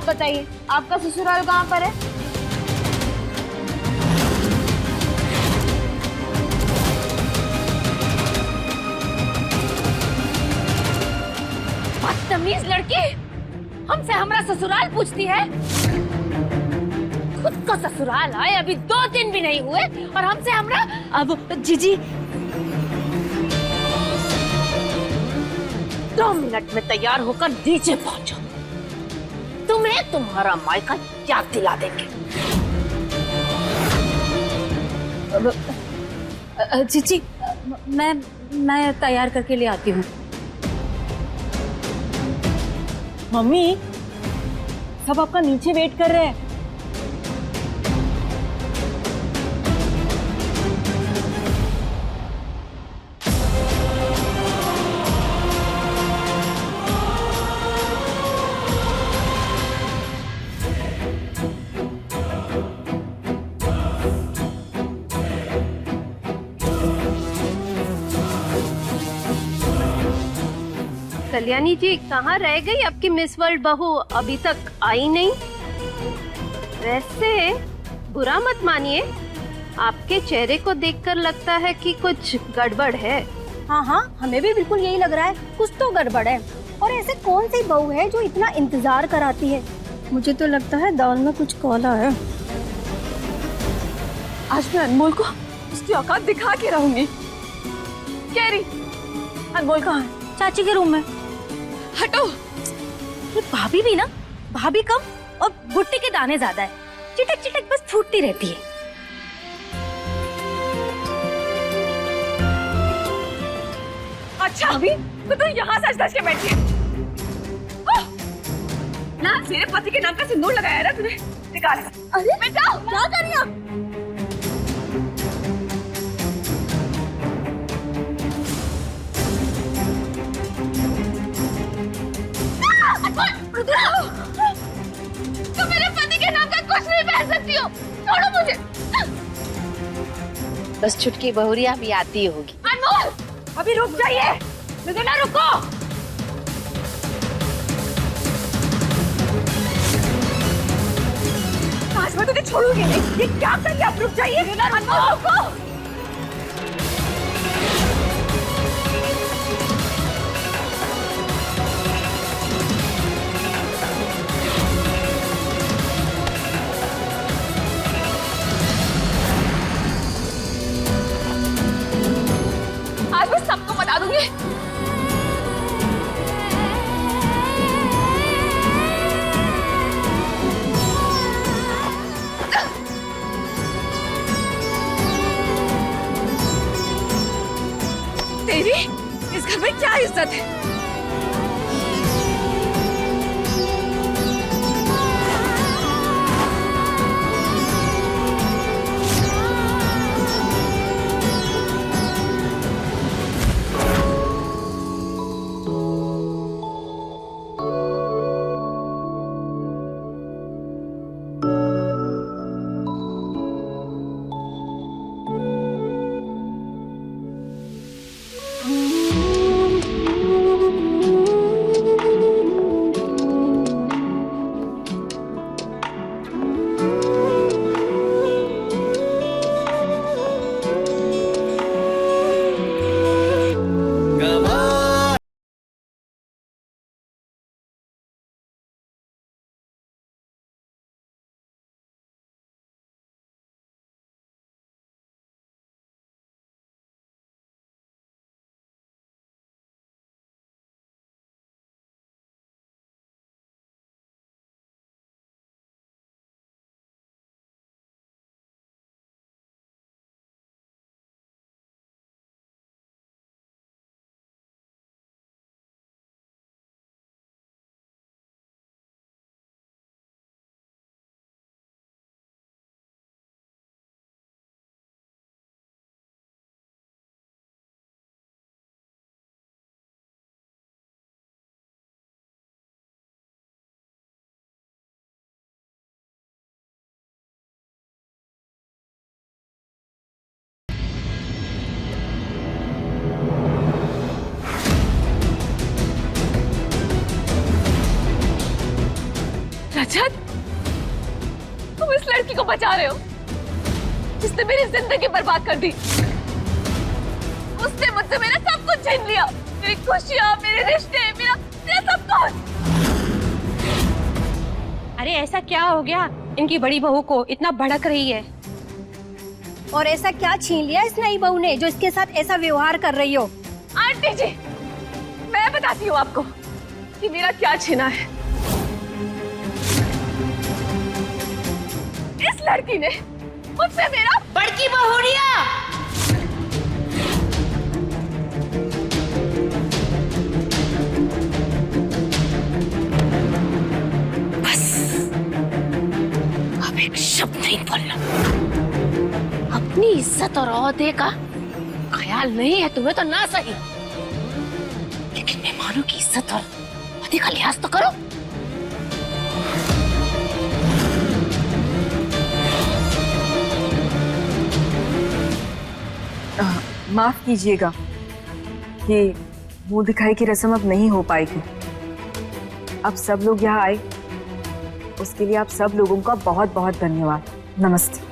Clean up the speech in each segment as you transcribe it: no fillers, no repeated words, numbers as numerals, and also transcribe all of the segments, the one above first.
बताइए, आपका ससुराल कहाँ पर है? बदतमीज लड़की, हमसे हमारा ससुराल पूछती है। खुद का ससुराल आए अभी 2 दिन भी नहीं हुए और हमसे हमरा। अब जीजी 2 मिनट में तैयार होकर नीचे पहुंचो, तुम्हें तुम्हारा मायका याद दिला देंगे। जीजी मैं तैयार करके ले आती हूँ। मम्मी, सब आपका नीचे वेट कर रहे हैं। कल्याणी जी, कहाँ रह गई आपकी मिस वर्ल्ड बहू? अभी तक आई नहीं। वैसे बुरा मत मानिए, आपके चेहरे को देखकर लगता है कि कुछ गड़बड़ है। हाँ, हमें भी बिल्कुल यही लग रहा है, कुछ तो गड़बड़ है। और ऐसे कौन सी बहू है जो इतना इंतजार कराती है? मुझे तो लगता है दाल में कुछ काला है। आज मैं अनमोल को उसकी औकात दिखा के रहूंगी। कैरी, अनमोल कहाँ है? चाची के रूम में। हटो। ये भाभी भी ना, भाभी कम और भुट्टे के दाने ज्यादा है। चिटक चिटक बस फूटती रहती है। अच्छा अभी तो यहाँ सच धज के बैठी है। ना मेरे पति के नाम का सिंदूर लगाया ना तूने, निकाल। अरे बेटा क्या कर रही हो? तुम मेरे पति के नाम का कुछ नहीं पहन सकती हो, छोड़ो मुझे। बस छुटकी बहुरिया भी आती होगी। अनमोल, अभी रुक जाइए। ना रुको। आज मैं तुझे छोड़ूंगी नहीं। ये क्या कर रही है? आप रुक जाइए। अनमोल रुको। आज मैं सबको बता दूंगी। तेरी इस घर में क्या इज्जत है? को बचा रहे हो जिसने मेरी जिंदगी बर्बाद कर दी। उसने मुझसे मेरा सब कुछ छीन लिया, मेरी खुशियाँ, मेरे रिश्ते, मेरा सब कुछ। अरे ऐसा क्या हो गया इनकी बड़ी बहू को इतना भड़क रही है? और ऐसा क्या छीन लिया इस नई बहू ने जो इसके साथ ऐसा व्यवहार कर रही हो? आंटी जी, मैं बताती हूँ आपको कि मेरा क्या छीना है। इस लड़की ने मुझसे मेरा बड़की बहुरिया। अब एक शब्द नहीं बोलना। अपनी इज्जत और ओहदे का ख्याल नहीं है तुम्हें तो ना सही, लेकिन मेहमानों की इज्जत और ओहदे का लिहाज तो करो। माफ कीजिएगा, ये मुंह दिखाई की रस्म अब नहीं हो पाएगी। अब सब लोग यहाँ आए, उसके लिए आप सब लोगों का बहुत बहुत धन्यवाद। नमस्ते।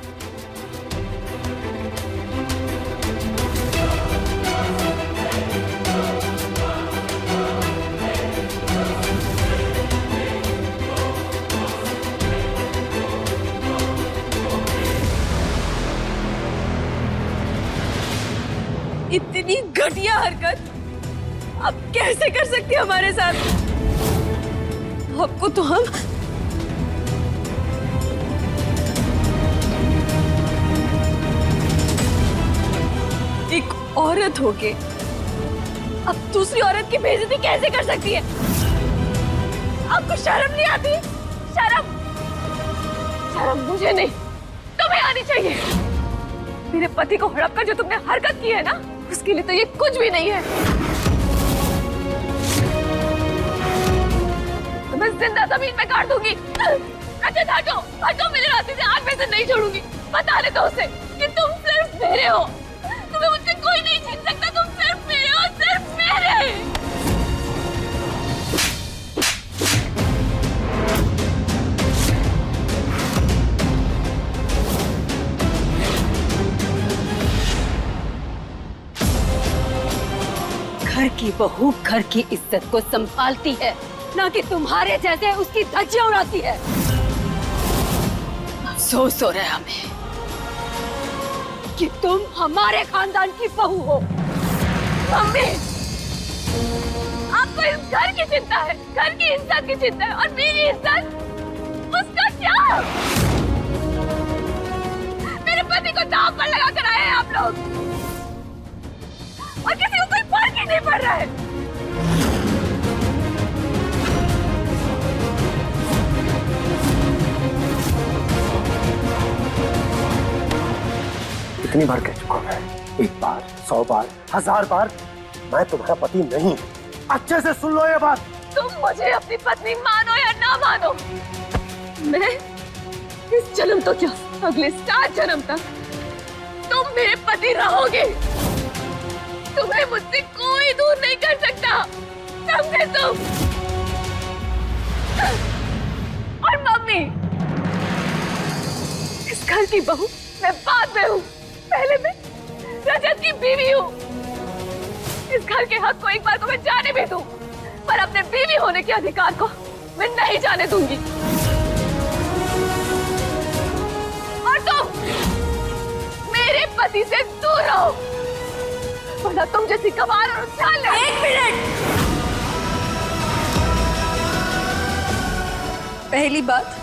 इतनी घटिया हरकत आप कैसे कर सकती है हमारे साथ? आपको तो हम एक औरत होके अब दूसरी औरत की बेइज्जती कैसे कर सकती है? आपको शर्म नहीं आती? शर्म शर्म मुझे नहीं, तुम्हें आनी चाहिए। मेरे पति को हड़प कर जो तुमने हरकत की है ना, उसके लिए तो ये कुछ भी नहीं है। तो मैं जिंदा जमीन में गाड़ दूंगी। रजत हटो, हटो मेरे रास्ते से, आज मैं इसे नहीं छोड़ूंगी। बता दे तो उसे कि तुम सिर्फ मेरे हो, तुम्हें मुझसे कोई नहीं छीन सकता। तुम सिर्फ मेरे हो, सिर्फ मेरे। घर की बहू घर की इज्जत को संभालती है, ना कि तुम्हारे जैसे उसकी धज्जियां उड़ाती है। अफसोस हो रहा है हमें कि तुम हमारे खानदान की बहू हो। मम्मी, आपको इस घर की चिंता है, घर की इज्जत की चिंता है, और मेरी इज्जत, उसका क्या? मेरे पति को दांव पर लगा कर आए हैं आप लोग, और किसी को कोई फर्क ही नहीं पड़ रहा है। कितनी बार कह चुका मैं, 1 बार, 100 बार, 1000 बार, मैं तुम्हारा पति नहीं। अच्छे से सुन लो ये बात। तुम मुझे अपनी पत्नी मानो या ना मानो, मैं इस जन्म तो क्या, अगले 7 जन्म तक तुम मेरे पति रहोगे। तुम्हें मुझसे कोई दूर नहीं कर सकता, समझे तुम? और मम्मी, इस घर की बहू मैं बाद में हूँ, पहले मैं रजत की बीवी हूँ। इस घर के हक को एक बार तो मैं जाने भी दूं, पर अपने बीवी होने के अधिकार को मैं नहीं जाने दूंगी। और तुम मेरे पति से दूर रहो, वरना तुम जैसी कमाल और उछाल ले। 1 मिनट। पहली बात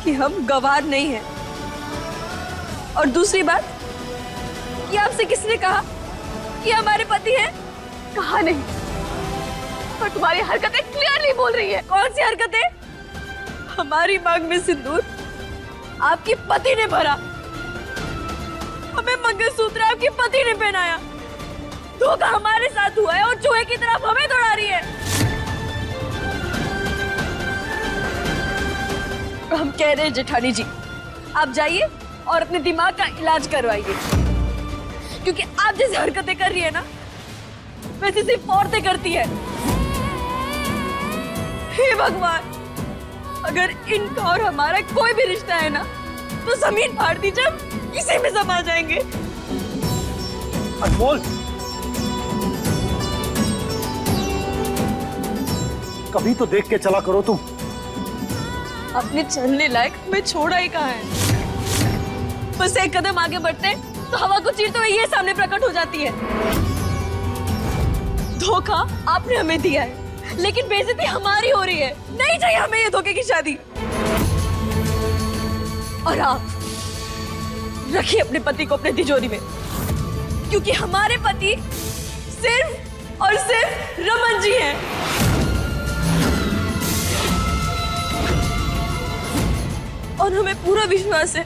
कि हम गवार नहीं हैं, और दूसरी बात कि आपसे किसने कहा कि हमारे पति हैं? कहा नहीं, पर तुम्हारी हरकतें क्लियरली बोल रही है। कौन सी हरकतें? हमारी मांग में सिंदूर आपके पति ने भरा, हमें मंगलसूत्र आपके पति ने पहनाया। धोखा हमारे साथ हुआ है और चूहे की तरफ हमें दौड़ा रही है। हम कह रहे हैं जेठानी जी, आप जाइए और अपने दिमाग का इलाज करवाइए, क्योंकि आप जैसी हरकतें कर रही है ना, वैसे सिर्फ औरतें करती है। हे भगवान, अगर इनका और हमारा कोई भी रिश्ता है ना, तो जमीन फाड़ दीजिए, हम इसी में समा जाएंगे। अनमोल, कभी तो देख के चला करो तुम। अपने चलने लायक हमें छोड़ा ही कहाँ है। बस एक कदम आगे बढ़ते तो हवा को चीरते हुए ये सामने प्रकट हो जाती है। धोखा आपने हमें दिया है, लेकिन बेइज्जती हमारी हो रही है। नहीं चाहिए हमें ये धोखे की शादी। और आप रखिए अपने पति को अपने तिजोरी में, क्योंकि हमारे पति सिर्फ और सिर्फ रमन जी हैं। और हमें पूरा विश्वास है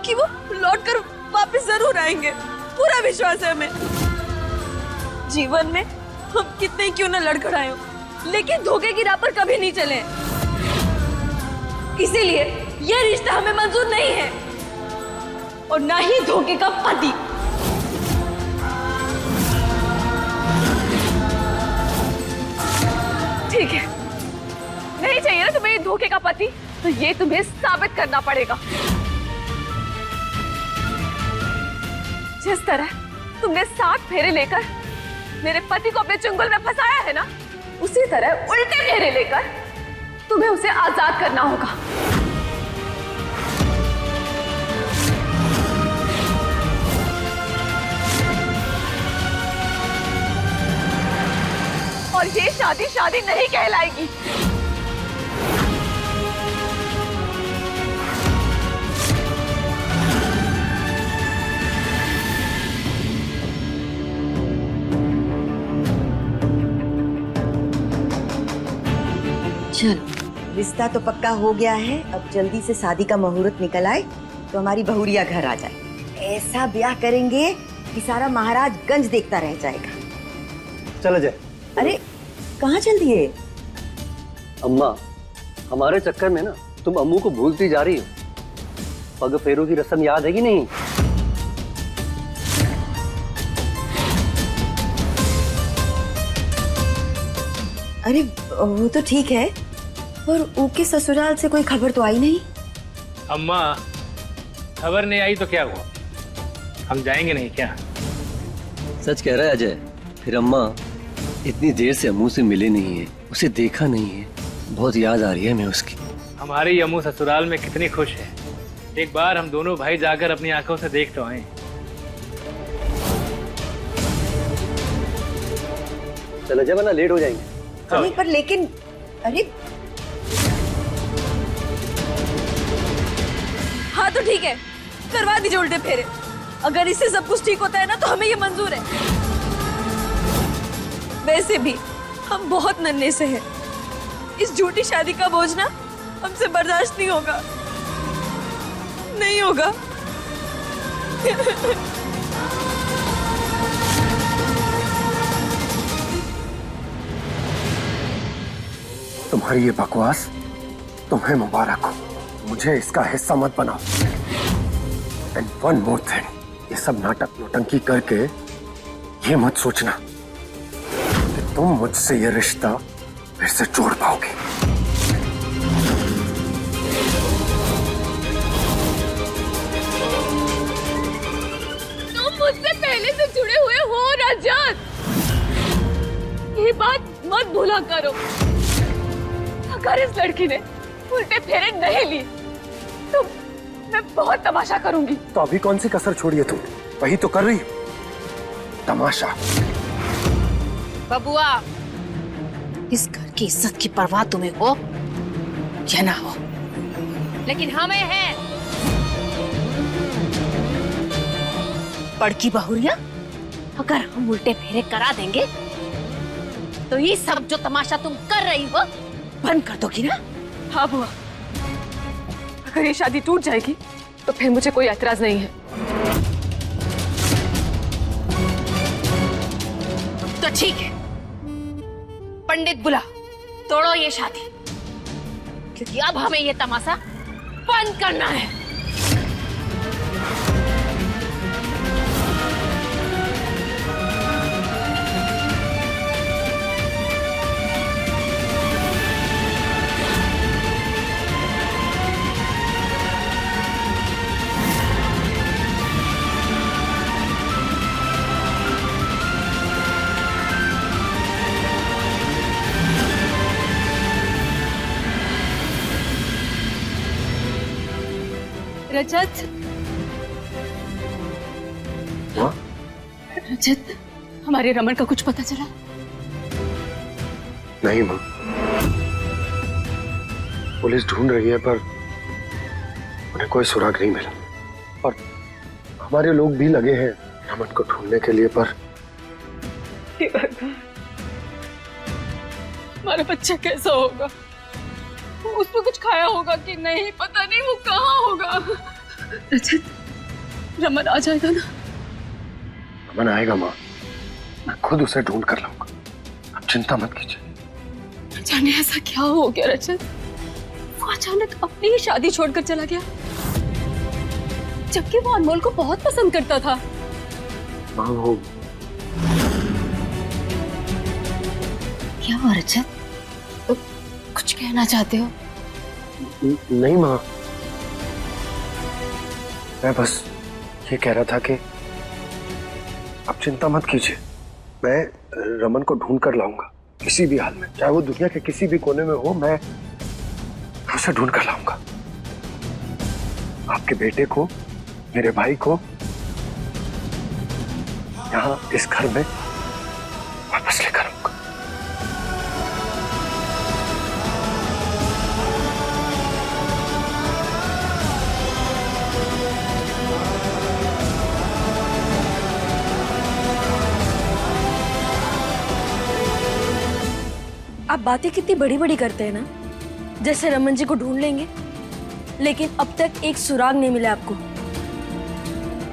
कि वो लौटकर वापस जरूर आएंगे। पूरा विश्वास है हमें। जीवन में हम कितने क्यों न लड़खड़ाए हो, लेकिन धोखे की राह पर कभी नहीं चले। इसीलिए यह रिश्ता हमें मंजूर नहीं है, और ना ही धोखे का पति। ठीक है, नहीं चाहिए ना तुम्हें ये धोखे का पति, तो ये तुम्हें साबित करना पड़ेगा। जिस तरह तुमने 7 फेरे लेकर मेरे पति को अपने चंगुल में फंसाया है ना, उसी तरह उल्टे फेरे लेकर तुम्हें उसे आजाद करना होगा। और ये शादी शादी नहीं कहलाएगी। चलो, रिश्ता तो पक्का हो गया है। अब जल्दी से शादी का मुहूर्त निकल आए तो हमारी बहुरिया घर आ जाए। ऐसा ब्याह करेंगे कि सारा महाराजगंज देखता रह जाएगा। चले जाए। अरे कहाँ चल दिए? अम्मा, हमारे चक्कर में ना तुम अम्मू को भूलती जा रही हो। पग फेरों की रस्म याद है कि नहीं? अरे वो तो ठीक है, पर ऊके ससुराल से कोई खबर तो आई नहीं। अम्मा, खबर नहीं आई तो क्या हुआ? हम जाएंगे नहीं क्या? सच कह रहा है अजय। फिर अम्मा, इतनी देर से अम्मू से मिले नहीं है, उसे देखा नहीं है, बहुत याद आ रही है हमें उसकी। हमारी अम्मू ससुराल में कितनी खुश है। एक बार हम दोनों भाई जाकर अपनी आंखों से देख तो आए। चल अजय, वरना लेट हो जाएंगे। नहीं, पर लेकिन अरे हाँ तो ठीक है, करवा दीजिए उल्टे फेरे। अगर इससे सब कुछ ठीक होता है ना, तो हमें ये मंजूर है। वैसे भी हम बहुत नन्हे से हैं। इस झूठी शादी का बोझ ना हमसे बर्दाश्त नहीं होगा, नहीं होगा। तुम्हारी ये बकवास तुम्हें मुबारक हो। मुझे इसका हिस्सा मत बनाओ। एंड वन मोर थिंग, ये सब नाटक नौटंकी करके ये मत सोचना कि तुम मुझसे ये रिश्ता फिर से जोड़ पाओगे। तुम मुझसे पहले से जुड़े हुए हो रजत, ये बात मत भूला करो। अगर इस लड़की ने उल्टे फेरे नहीं लिए तो मैं बहुत तमाशा करूंगी। तो अभी कौन सी कसर छोड़ी है तुम? वही तो कर रही हो, तमाशा। बबुआ, इस घर की इज्जत की परवाह तुम्हें हो या ना हो, लेकिन हमें है। बड़की बहुरिया, अगर हम उल्टे फेरे करा देंगे तो ये सब जो तमाशा तुम कर रही हो बंद कर दोगी ना? हाँ बुआ, अगर ये शादी टूट जाएगी तो फिर मुझे कोई एतराज नहीं है। तो ठीक है, पंडित बुला, तोड़ो ये शादी, क्योंकि अब हमें ये तमाशा बंद करना है। रजत, माँ? रजत, हमारे रमन का कुछ पता चला? नहीं माँ, पुलिस ढूंढ रही है पर उन्हें कोई सुराग नहीं मिला और हमारे लोग भी लगे हैं रमन को ढूंढने के लिए, पर हे भगवान, हमारा बच्चा कैसा होगा? उसने कुछ खाया होगा कि नहीं, पता नहीं वो कहाँ होगा। रजत, रमन आ जाएगा ना? रमन आएगा माँ, मैं खुद उसे ढूंढ कर लाऊंगा, आप चिंता मत कीजिए। जाने ऐसा क्या हो गया रजत? वो अचानक अपनी ही शादी छोड़कर चला गया, जबकि वो अनमोल को बहुत पसंद करता था। माँ वो क्या हुआ रजत? तो कुछ कहना चाहते हो? नहीं माँ, मैं बस ये कह रहा था कि आप चिंता मत कीजिए, मैं रमन को ढूंढ कर लाऊंगा किसी भी हाल में, चाहे वो दुनिया के किसी भी कोने में हो, मैं उसे ढूंढ कर लाऊंगा। आपके बेटे को, मेरे भाई को यहाँ इस घर में वापस लेकर आऊंगा। आप बातें कितनी बड़ी बड़ी करते हैं ना, जैसे रमन जी को ढूंढ लेंगे, लेकिन अब तक एक सुराग नहीं मिला आपको।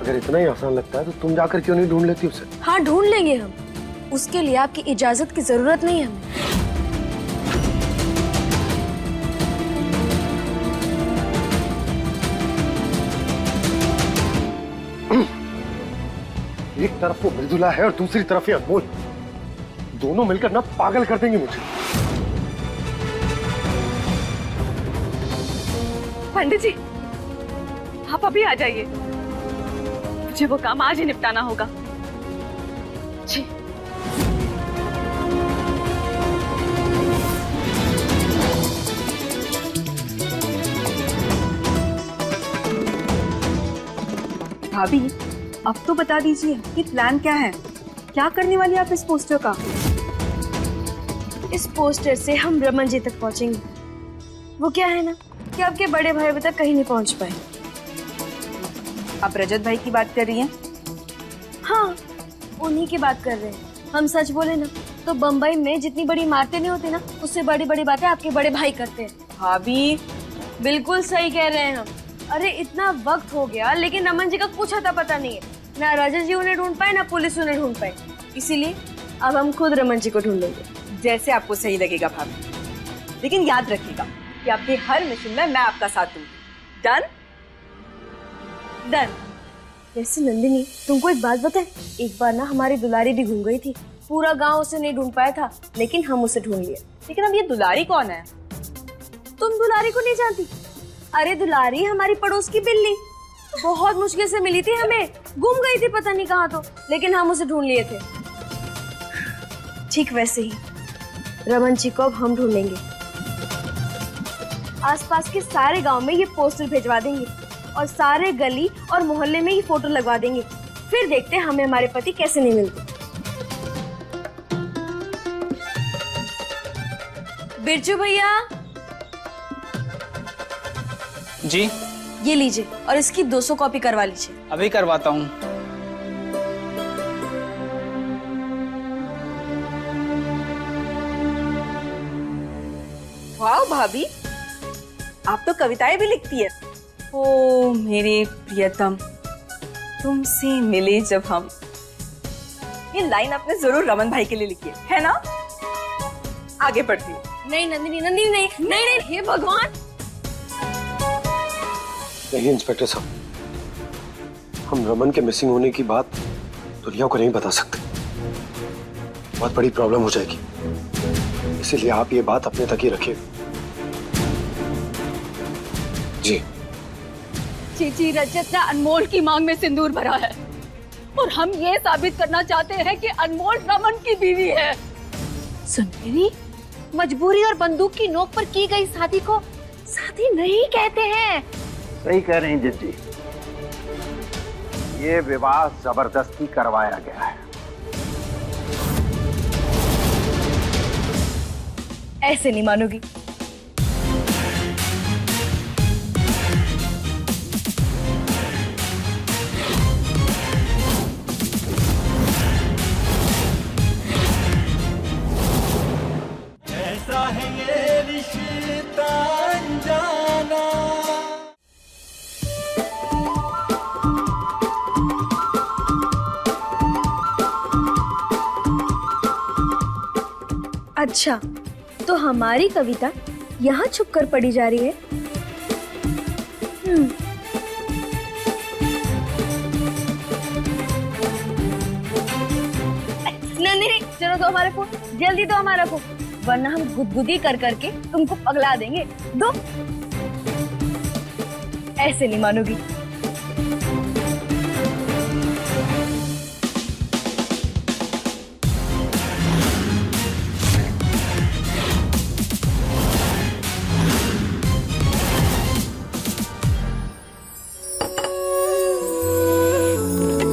अगर इतना ही आसान लगता है तो तुम जाकर क्यों नहीं ढूंढ लेती उसे? हाँ ढूंढ लेंगे हम, उसके लिए आपकी इजाजत की जरूरत नहीं है हमें। एक तरफ वो मृदुला है और दूसरी तरफ ये अनमोल, दोनों मिलकर ना पागल कर देंगे मुझे। पंडित जी, आप अभी आ जाइए, मुझे वो काम आज ही निपटाना होगा। जी। भाभी, अब तो बता दीजिए कि प्लान क्या है, क्या करने वाली आप इस पोस्टर का? इस पोस्टर से हम रमन जी तक पहुंचेंगे। वो क्या है ना कि आपके बड़े भाई अभी तक कहीं नहीं पहुंच पाए। आप रजत भाई की बात कर रही हैं? हाँ, उन्हीं की बात कर रहे हैं। हम सच बोले ना तो बम्बई में जितनी बड़ी इमारतें नहीं होती ना, उससे बड़ी बड़ी बातें आपके बड़े भाई करते हैं। भाभी, बिल्कुल सही कह रहे हैं हम। अरे इतना वक्त हो गया लेकिन रमन जी का कुछ अता पता नहीं है, ना राजा जी उन्हें ढूंढ पाए ना पुलिस उन्हें ढूंढ पाए। इसीलिए अब हम खुद रमन जी को ढूंढेंगे। जैसे आपको सही लगेगा भाभी, लेकिन याद रखिएगा कि आपके हर मिशन में मैं आपका साथ दूंगी। डन? डन। वैसे नंदिनी, तुमको एक बात बताए, एक बार ना हमारी दुलारी भी घूम गई थी, पूरा गांव उसे नहीं ढूंढ पाया था, लेकिन हम उसे ढूंढ लिए। लेकिन अब ये दुलारी कौन है? तुम दुलारी को नहीं जानती? अरे दुलारी हमारी पड़ोस की बिल्ली, बहुत मुश्किल से मिली थी हमें, गुम गई थी पता नहीं कहाँ तो, लेकिन हम उसे ढूंढ लिए थे। ठीक वैसे ही रमन जी को अब हम ढूंढेंगे। आसपास के सारे गांव में ये पोस्टर भेजवा देंगे और सारे गली और मोहल्ले में ये फोटो लगवा देंगे। फिर देखते हैं हमें हमारे पति कैसे नहीं मिलते। बिरजू भैया जी, ये लीजिए और इसकी 200 कॉपी करवा लीजिए। अभी करवाता हूँ। वाह भाभी, आप तो कविताएं भी लिखती है। ओ मेरे प्रियतम, तुमसे मिले जब हम, ये लाइन आपने जरूर रमन भाई के लिए लिखी है ना? आगे बढ़ती हूँ। नहीं नंदिनी, नंदिनी नहीं, नहीं नहीं, हे भगवान। नहीं इंस्पेक्टर साहब, हम रमन के मिसिंग होने की बात दुनिया को नहीं बता सकते, बहुत बड़ी प्रॉब्लम हो जाएगी, इसीलिए आप ये बात अपने तक ही रखिए। जी चीची, रजत ने अनमोल की मांग में सिंदूर भरा है और हम ये साबित करना चाहते हैं कि अनमोल रमन की बीवी है। सुनहरी, मजबूरी और बंदूक की नोक पर की गई शादी को शादी नहीं कहते हैं। सही कह रही जिज्जी, ये विवाह जबरदस्ती करवाया गया है। ऐसे नहीं मानोगी। ऐसा है ये रिश्ता अनजाना। अच्छा, तो हमारी कविता यहाँ छुप कर पढ़ी जा रही है। नहीं, चलो दो हमारे फोन, जल्दी दो हमारा फोन, वरना हम गुदगुदी कर करके तुमको पगला देंगे। दो। ऐसे नहीं मानोगी।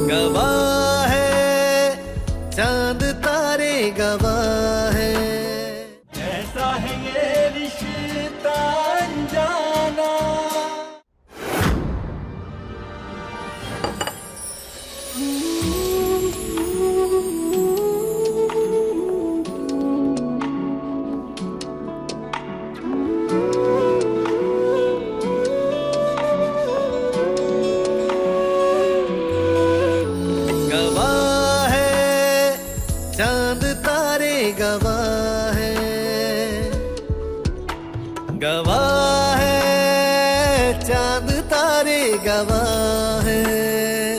गवाह है चांद तारे, गवाह है ऐसा है ये रिश्ता अनजाना। गवाह है चांद तारे, गवाह है, गवाह है चांद तारे, गवाह है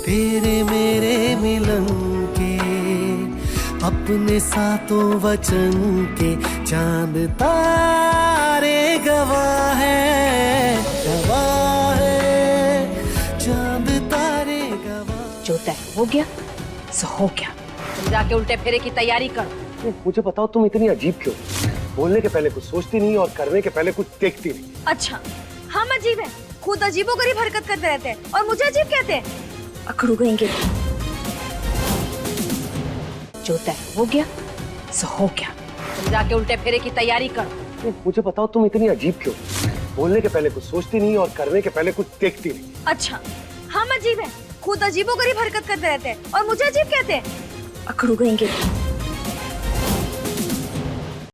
तेरे मेरे मिलन के, अपने सातों वचन के चांद तारे, गवाह है, गवाह है चांद तारे, गवाह। जो तय हो गया सो हो गया। तुम जाके उल्टे फेरे की तैयारी करो। मुझे बताओ, तुम इतनी अजीब क्यों? बोलने के पहले कुछ सोचती नहीं और करने के पहले कुछ देखती नहीं। अच्छा, हम अजीब हैं, खुद अजीबोगरीब हरकत करते रहते हैं और मुझे अजीब कहते हैं। अकड़ू गएंगे। जो तय हो गया सो हो गया। तुम जाके उल्टे फेरे की तैयारी करो। मुझे बताओ, तुम इतनी अजीब क्यों? बोलने के पहले कुछ सोचती नहीं और करने के पहले कुछ देखती नहीं। अच्छा, हम अजीब हैं, खुद अजीबोगरीब हरकत करते रहते हैं और मुझे अजीब कहते हैं। अकड़ू गएंगे।